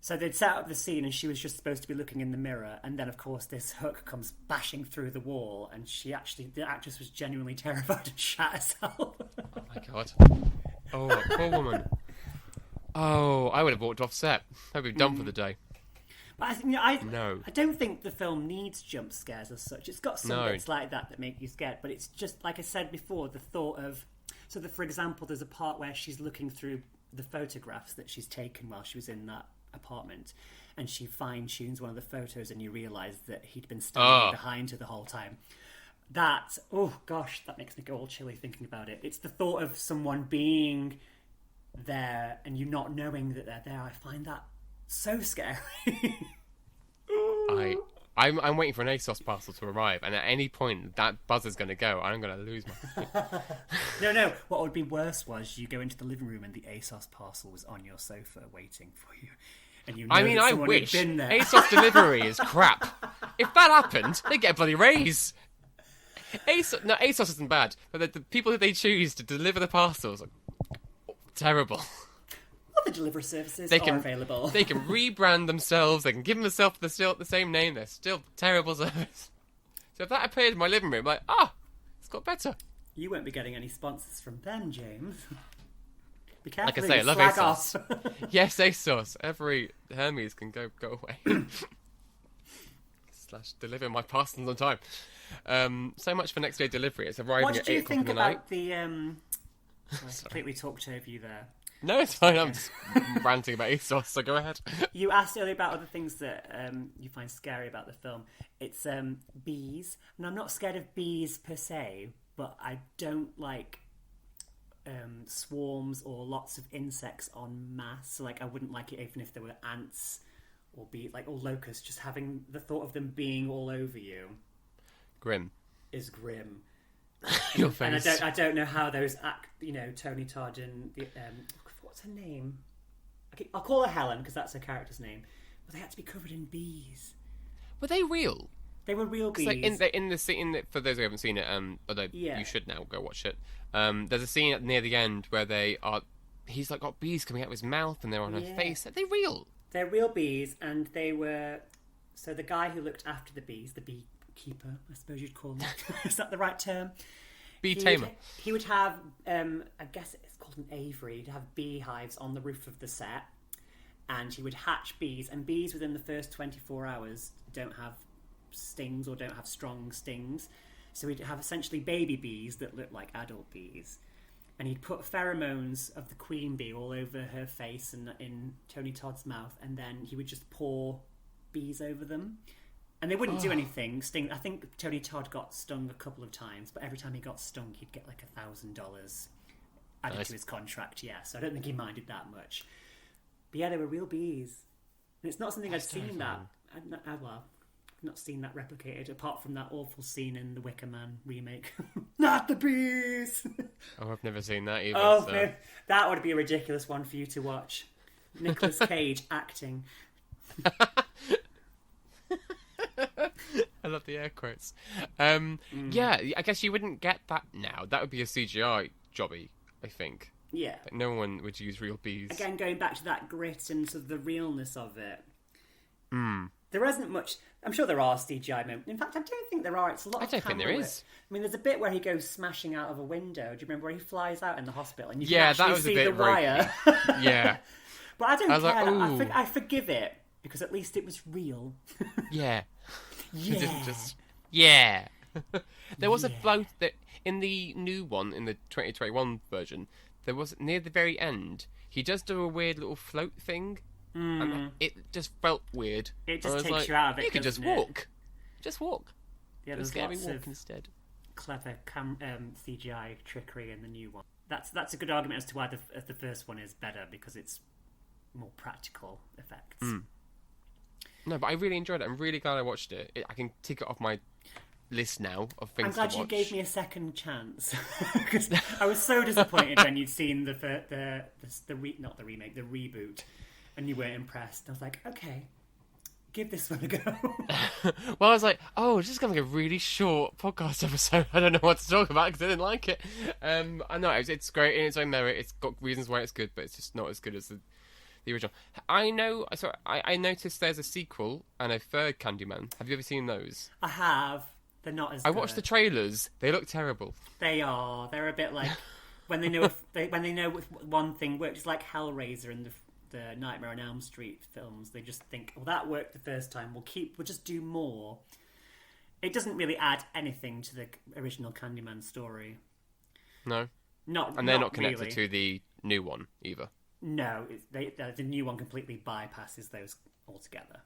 Speaker 2: So they'd set up the scene and she was just supposed to be looking in the mirror, and then of course this hook comes bashing through the wall, and the actress was genuinely terrified and shat herself.
Speaker 1: Oh my god. Oh, that poor woman. Oh, I would have walked off set. I'd be done for the day.
Speaker 2: But I think I don't think the film needs jump scares as such. It's got some bits like that make you scared, but it's just like I said before, the thought of for example, there's a part where she's looking through the photographs that she's taken while she was in that apartment, and she fine-tunes one of the photos, and you realise that he'd been standing behind her the whole time. That, oh gosh, that makes me go all chilly thinking about it. It's the thought of someone being there and you not knowing that they're there. I find that so scary.
Speaker 1: I'm waiting for an ASOS parcel to arrive, and at any point that buzzer's going to go, I'm going to lose my
Speaker 2: No. What would be worse was you go into the living room and the ASOS parcel was on your sofa waiting for you. And you know I wish. Been there.
Speaker 1: ASOS delivery is crap. If that happened, they get a bloody raise. ASOS isn't bad, but the people that they choose to deliver the parcels are terrible.
Speaker 2: Other delivery services are available.
Speaker 1: They can rebrand themselves. They can give themselves the same name. They're still terrible service. So if that appeared in my living room, like, it's got better.
Speaker 2: You won't be getting any sponsors from them, James. Be careful.
Speaker 1: Like I say, I love ASOS. Yes, ASOS. Every Hermes can go away. / deliver my parcels on time. So much for next day delivery. It's arriving at 8 o'clock in the night.
Speaker 2: What do you think about the... I completely talked over you there.
Speaker 1: No, it's fine. I'm just ranting about ASOS, so go ahead.
Speaker 2: You asked earlier about other things that you find scary about the film. It's bees. And I'm not scared of bees per se, but I don't like swarms or lots of insects en masse. So, like, I wouldn't like it even if there were ants or or locusts. Just having the thought of them being all over you...
Speaker 1: Grim.
Speaker 2: ...is grim.
Speaker 1: Your face.
Speaker 2: And I don't know how those Tony Todd and what's her name? Okay, I'll call her Helen because that's her character's name. But they had to be covered in bees.
Speaker 1: Were they real?
Speaker 2: They were real bees.
Speaker 1: Like in the scene, for those who haven't seen it, although you should now go watch it. There's a scene near the end where he's like got bees coming out of his mouth and they're on her face. Are they real?
Speaker 2: They're real bees, and they were. So the guy who looked after the bees, the beekeeper, I suppose you'd call him. Is that the right term?
Speaker 1: Bee tamer.
Speaker 2: He would have, I guess it's called an aviary. He'd have beehives on the roof of the set, and he would hatch bees. And bees within the first 24 hours don't have stings or don't have strong stings. So he'd have essentially baby bees that look like adult bees. And he'd put pheromones of the queen bee all over her face and in Tony Todd's mouth, and then he would just pour bees over them. And they wouldn't do anything. Sting. I think Tony Todd got stung a couple of times, but every time he got stung, he'd get like $1,000 added to his contract. Yeah, so I don't think he minded that much. But yeah, they were real bees. And it's not something I've seen that. I've not seen that replicated, apart from that awful scene in the Wicker Man remake. Not the bees.
Speaker 1: Oh, I've never seen that either.
Speaker 2: Oh, so. No, that would be a ridiculous one for you to watch. Nicolas Cage acting.
Speaker 1: I love the air quotes. Yeah, I guess you wouldn't get that now. That would be a CGI jobby, I think.
Speaker 2: Yeah.
Speaker 1: Like, no one would use real bees.
Speaker 2: Again, going back to that grit and sort of the realness of it.
Speaker 1: Mm.
Speaker 2: There isn't much... I'm sure there are CGI moments. In fact, I don't think there are. It's a lot of
Speaker 1: I don't think there is.
Speaker 2: I mean, there's a bit where he goes smashing out of a window. Do you remember where he flies out in the hospital? And you
Speaker 1: can
Speaker 2: actually
Speaker 1: that was
Speaker 2: see
Speaker 1: a bit
Speaker 2: the wire.
Speaker 1: Yeah.
Speaker 2: But I don't care.
Speaker 1: Like,
Speaker 2: I forgive it, because at least it was real.
Speaker 1: Yeah.
Speaker 2: Yeah.
Speaker 1: It didn't just... Yeah. There was a float that... In the new one, in the 2021 version, there was, near the very end, he does do a weird little float thing. And it just felt weird.
Speaker 2: It just takes you out of it.
Speaker 1: You could just walk. Just walk.
Speaker 2: Yeah, there's lots
Speaker 1: walk
Speaker 2: of
Speaker 1: instead.
Speaker 2: Clever CGI trickery in the new one. That's a good argument as to why the first one is better, because it's more practical effects.
Speaker 1: Mm. No, but I really enjoyed it. I'm really glad I watched it. I can tick it off my list now of things
Speaker 2: I'm glad
Speaker 1: to
Speaker 2: you
Speaker 1: watch.
Speaker 2: gave me a second chance, because I was so disappointed when you'd seen the reboot, and you weren't impressed. I was like, okay, give this one a go.
Speaker 1: Well, I was like, oh, it's just going to be a really short podcast episode. I don't know what to talk about because I didn't like it. I know it's great in its own merit. It's got reasons why it's good, but it's just not as good as the original. I know. So I noticed there's a sequel and a third Candyman. Have you ever seen those?
Speaker 2: I have. They're not as.
Speaker 1: I watched the trailers. They look terrible.
Speaker 2: They are. They're a bit like when they know when they know one thing works. It's like Hellraiser and the Nightmare on Elm Street films. They just think, well, that worked the first time. We'll just do more. It doesn't really add anything to the original Candyman story.
Speaker 1: No.
Speaker 2: And
Speaker 1: they're not connected
Speaker 2: really.
Speaker 1: to the new one either.
Speaker 2: No, the new one completely bypasses those altogether.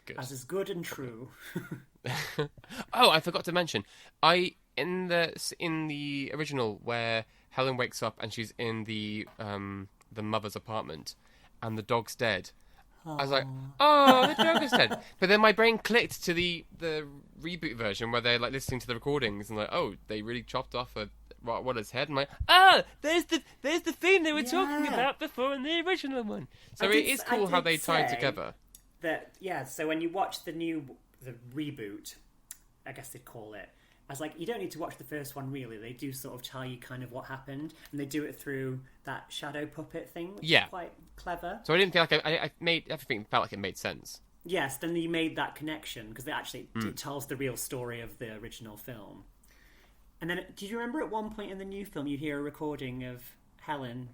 Speaker 1: Good.
Speaker 2: As is good and true.
Speaker 1: Oh, I forgot to mention. In the original where Helen wakes up and she's in the mother's apartment and the dog's dead. I was like, oh, the dog is dead. But then my brain clicked to the reboot version where they're like listening to the recordings and like, oh, they really chopped off Rottweiler's head. And I'm like, there's the theme they were talking about before in the original one. So it is cool how they tie it together.
Speaker 2: So when you watch the reboot, I guess they'd call it, I was like, you don't need to watch the first one really. They do sort of tell you kind of what happened, and they do it through that shadow puppet thing, which is quite clever.
Speaker 1: So I didn't feel like I made everything felt like it made sense.
Speaker 2: Yes, then you made that connection because it tells the real story of the original film. And then, do you remember at one point in the new film you hear a recording of Helen,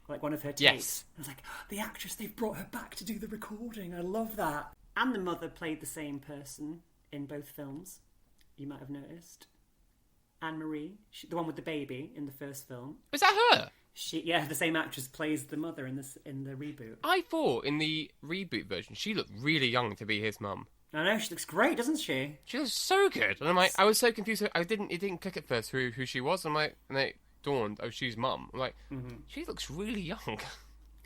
Speaker 2: like one of her tapes?
Speaker 1: Yes.
Speaker 2: I was like, the actress, they've brought her back to do the recording. I love that. And the mother played the same person in both films. You might have noticed. Anne-Marie, the one with the baby in the first film.
Speaker 1: Was that her?
Speaker 2: The same actress plays the mother in the reboot.
Speaker 1: I thought in the reboot version she looked really young to be his mum.
Speaker 2: I know, she looks great, doesn't she?
Speaker 1: She looks so good. And I'm like, I was so confused. It didn't click at first who she was. I'm like, and then it dawned, oh, she's mum. I'm like, she looks really young.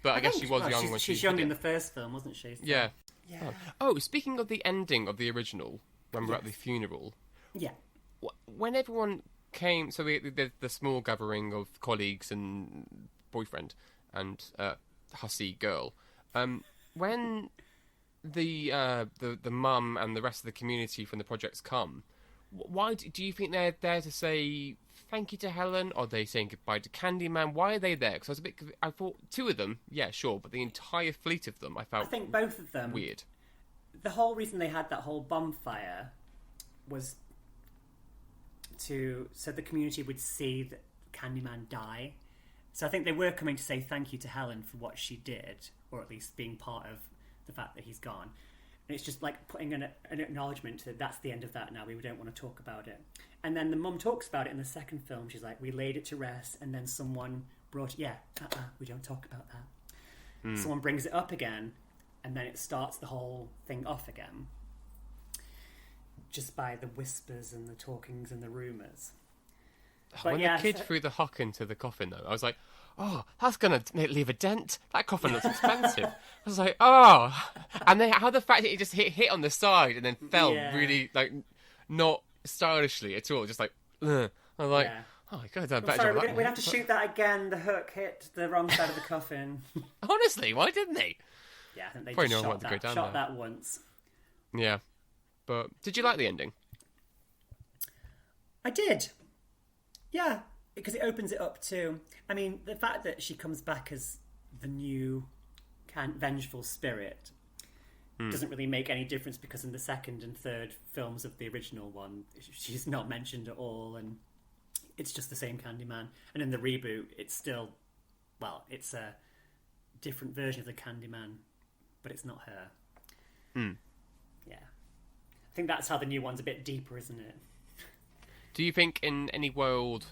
Speaker 1: But I guess she was young when
Speaker 2: she's young in the first film, wasn't she? So.
Speaker 1: Yeah.
Speaker 2: Yeah.
Speaker 1: Oh, speaking of the ending of the original, when we're at the funeral.
Speaker 2: Yeah.
Speaker 1: When everyone came, so the small gathering of colleagues and boyfriend and hussy girl, when the mum and the rest of the community from the projects come, why do you think they're there to say thank you to Helen, or are they saying goodbye to Candyman? Why are they there? Because I thought two of them, yeah, sure, but the entire fleet of them, I think
Speaker 2: both of them
Speaker 1: weird.
Speaker 2: The whole reason they had that whole bonfire was so the community would see that Candyman die. So I think they were coming to say thank you to Helen for what she did, or at least being part of the fact that he's gone. And it's just like putting an acknowledgement that that's the end of that now. We don't want to talk about it. And then the mum talks about it in the second film. She's like, we laid it to rest, and then someone brought we don't talk about that. Someone brings it up again, and then it starts the whole thing off again. Just by the whispers and the talkings and the rumours.
Speaker 1: When the kid threw the hock into the coffin, though, I was like, oh, that's going to leave a dent. That coffin looks expensive. I was like, oh. And then how the fact that it just hit on the side and then fell really, like, not stylishly at all. Just like, ugh. I was like, oh, I could have done a better job.
Speaker 2: We'd have to shoot that again. The hook hit the wrong side of the coffin.
Speaker 1: Honestly, why didn't they?
Speaker 2: Yeah, I think they
Speaker 1: probably
Speaker 2: just
Speaker 1: shot
Speaker 2: that once.
Speaker 1: Yeah. But did you like the ending?
Speaker 2: I did. Yeah, because it opens it up to... I mean, the fact that she comes back as the new vengeful spirit doesn't really make any difference, because in the second and third films of the original one, she's not mentioned at all, and it's just the same Candyman. And in the reboot, it's still... Well, it's a different version of the Candyman, but it's not her. Yeah. I think that's how the new one's a bit deeper, isn't it?
Speaker 1: Do you think in any world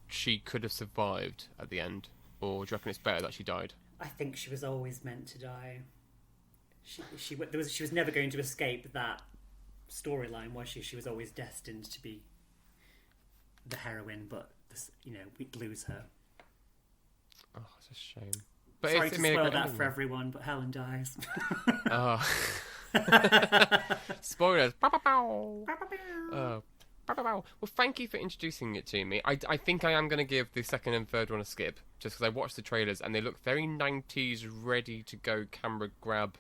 Speaker 1: she could have survived at the end? Or do you reckon it's better that she died?
Speaker 2: I think she was always meant to die. She was never going to escape that storyline, was she? She was always destined to be the heroine, but we'd lose her.
Speaker 1: Oh, it's a shame. But
Speaker 2: sorry to spoil that for everyone, but Helen dies.
Speaker 1: Oh. Spoilers. Well, thank you for introducing it to me. I think I am going to give the second and third one a skip, just because I watched the trailers and they look very 90s, ready to go camera grab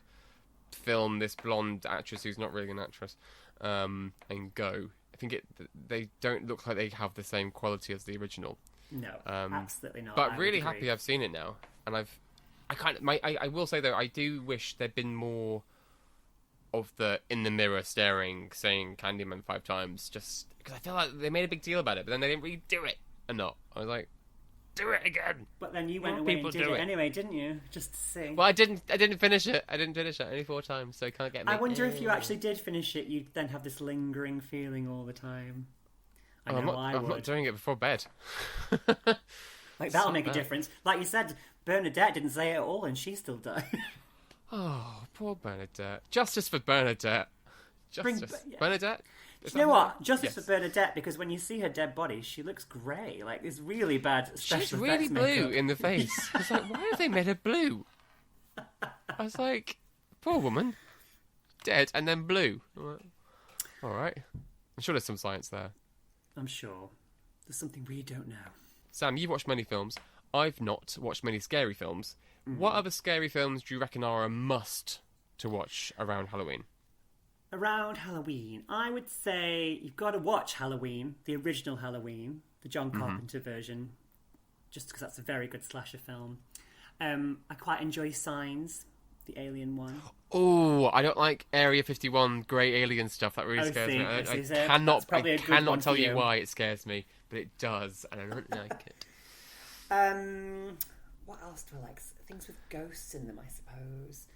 Speaker 1: film this blonde actress who's not really an actress, and go. I think they don't look like they have the same quality as the original.
Speaker 2: No, absolutely not.
Speaker 1: But really happy I've seen it now, and I will say though, I do wish there'd been more of the in the mirror staring, saying Candyman 5 times, just because I feel like they made a big deal about it, but then they didn't really do it enough. I was like, do it again.
Speaker 2: But then you went away and did it anyway, didn't you? Just to see.
Speaker 1: Well, I didn't finish it. Only 4 times, so you can't get me.
Speaker 2: I wonder if you actually did finish it, you'd then have this lingering feeling all the time. I'm
Speaker 1: not doing it before bed.
Speaker 2: Like, that'll make a difference. Like you said, Bernadette didn't say it at all, and she still died.
Speaker 1: Oh, poor Bernadette. Justice for Bernadette. Bernadette?
Speaker 2: You know what? Justice for Bernadette, because when you see her dead body, she looks grey. Like, it's really bad special
Speaker 1: She's really blue
Speaker 2: makeup.
Speaker 1: in the face. I was like, why have they made her blue? I was like, poor woman. Dead and then blue. All right. I'm sure there's some science there.
Speaker 2: I'm sure. There's something we don't know.
Speaker 1: Sam, you've watched many films. I've not watched many scary films. Mm-hmm. What other scary films do you reckon are a must to watch around Halloween?
Speaker 2: Around Halloween, I would say you've got to watch Halloween, the original Halloween, the John Carpenter version, just because that's a very good slasher film. I quite enjoy Signs, the alien one.
Speaker 1: Oh, I don't like Area 51 grey alien stuff. That really scares me. I cannot tell you why it scares me, but it does, and I don't like it.
Speaker 2: What else do I like? Things with ghosts in them, I suppose.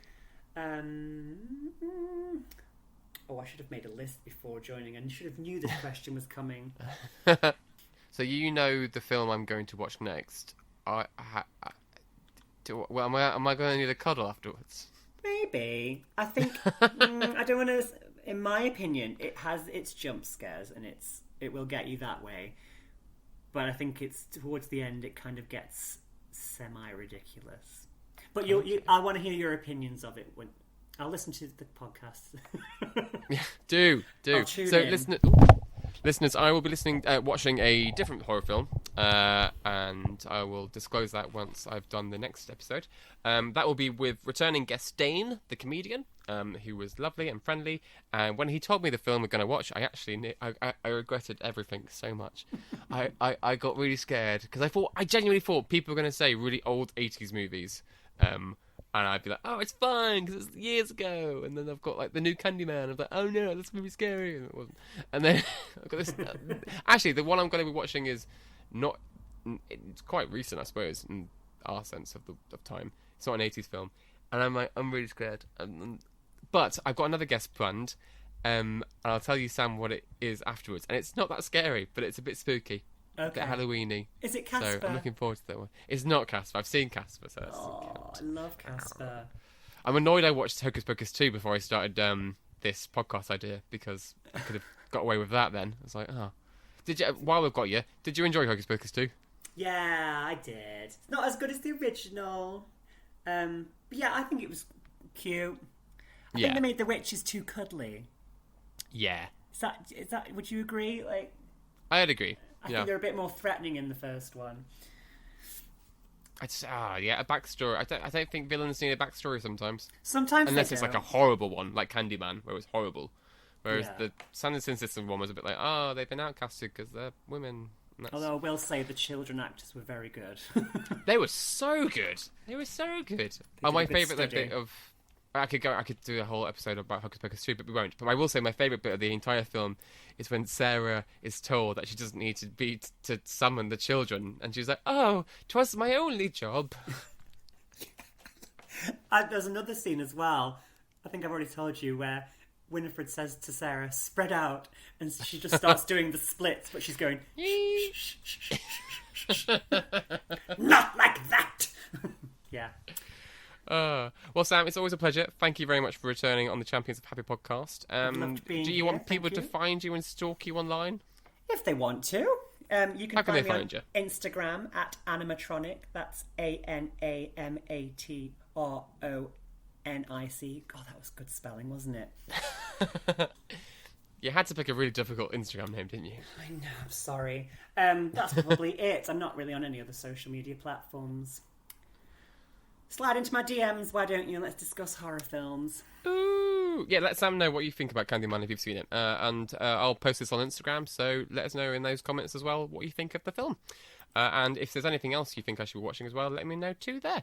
Speaker 2: I should have made a list before joining, and should have knew this question was coming.
Speaker 1: So you know the film I'm going to watch next. Am I going to need a cuddle afterwards?
Speaker 2: Maybe. I think I don't want to. In my opinion, it has its jump scares, and it will get you that way. But I think it's towards the end, it kind of gets semi-ridiculous. But I want to hear your opinions of it. I'll listen to the podcast.
Speaker 1: Yeah, do.
Speaker 2: I'll tune
Speaker 1: so
Speaker 2: in.
Speaker 1: Listeners, I will be watching a different horror film, and I will disclose that once I've done the next episode. That will be with returning guest Dane, the comedian, who was lovely and friendly. And when he told me the film we're going to watch, I regretted everything so much. I got really scared because I genuinely thought people were going to say really old 80s movies. And I'd be like, oh, it's fine, because it's years ago. And then I've got, like, the new Candyman. I'm like, oh, no, this movie's scary. And it wasn't. And then I've got this... Actually, the one I'm going to be watching is not... It's quite recent, I suppose, in our sense of time. It's not an 80s film. And I'm like, I'm really scared. But I've got another guest planned. And I'll tell you, Sam, what it is afterwards. And it's not that scary, but it's a bit spooky.
Speaker 2: Okay.
Speaker 1: A bit Halloween-y.
Speaker 2: Is it Casper?
Speaker 1: So I'm looking forward to that one. It's not Casper. I've seen Casper, so that's...
Speaker 2: I love Casper.
Speaker 1: I'm annoyed I watched Hocus Pocus 2 before I started this podcast idea, because I could have got away with that then. I was like, oh. While we've got you, did you enjoy Hocus Pocus 2?
Speaker 2: Yeah, I did. It's not as good as the original. But yeah, I think it was cute. I think they made the witches too cuddly.
Speaker 1: Yeah.
Speaker 2: Is that? Would you agree? Like,
Speaker 1: I'd agree.
Speaker 2: I think they're a bit more threatening in the first one.
Speaker 1: A backstory. I don't think villains need a backstory sometimes.
Speaker 2: Unless
Speaker 1: it's like a horrible one, like Candyman, where it was horrible. Whereas the Sanderson system one was a bit like, oh, they've been outcasted because they're women.
Speaker 2: Although I will say the children actors were very good.
Speaker 1: They were so good. My favourite bit of... I could do a whole episode about Hocus Pocus 2, but we won't. But I will say my favourite bit of the entire film is when Sarah is told that she doesn't need to summon the children, and she's like, "Oh, 'twas my only job."
Speaker 2: There's another scene as well. I think I've already told you where Winifred says to Sarah, "Spread out," and she just starts doing the splits, but she's going, "Shh, shh, shh, shh, shh." Not like that. Yeah.
Speaker 1: Well, Sam, it's always a pleasure. Thank you very much for returning on the Champions of Happy podcast. Do you want people to find you and stalk you online?
Speaker 2: If they want to. You can find me on Instagram at animatronic. That's ANAMATRONIC. God, that was good spelling, wasn't it?
Speaker 1: You had to pick a really difficult Instagram name, didn't you?
Speaker 2: I know, I'm sorry. That's probably it. I'm not really on any other social media platforms. Slide into my DMs, why don't you? Let's discuss horror films.
Speaker 1: Ooh, yeah, let Sam know what you think about Candyman if you've seen it. And I'll post this on Instagram, so let us know in those comments as well what you think of the film. And if there's anything else you think I should be watching as well, let me know too there.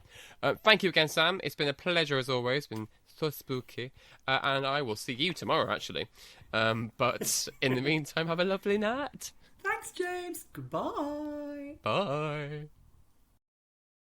Speaker 1: Thank you again, Sam. It's been a pleasure as always. It's been so spooky. And I will see you tomorrow, actually. But in the meantime, have a lovely night.
Speaker 2: Thanks, James. Goodbye.
Speaker 1: Bye.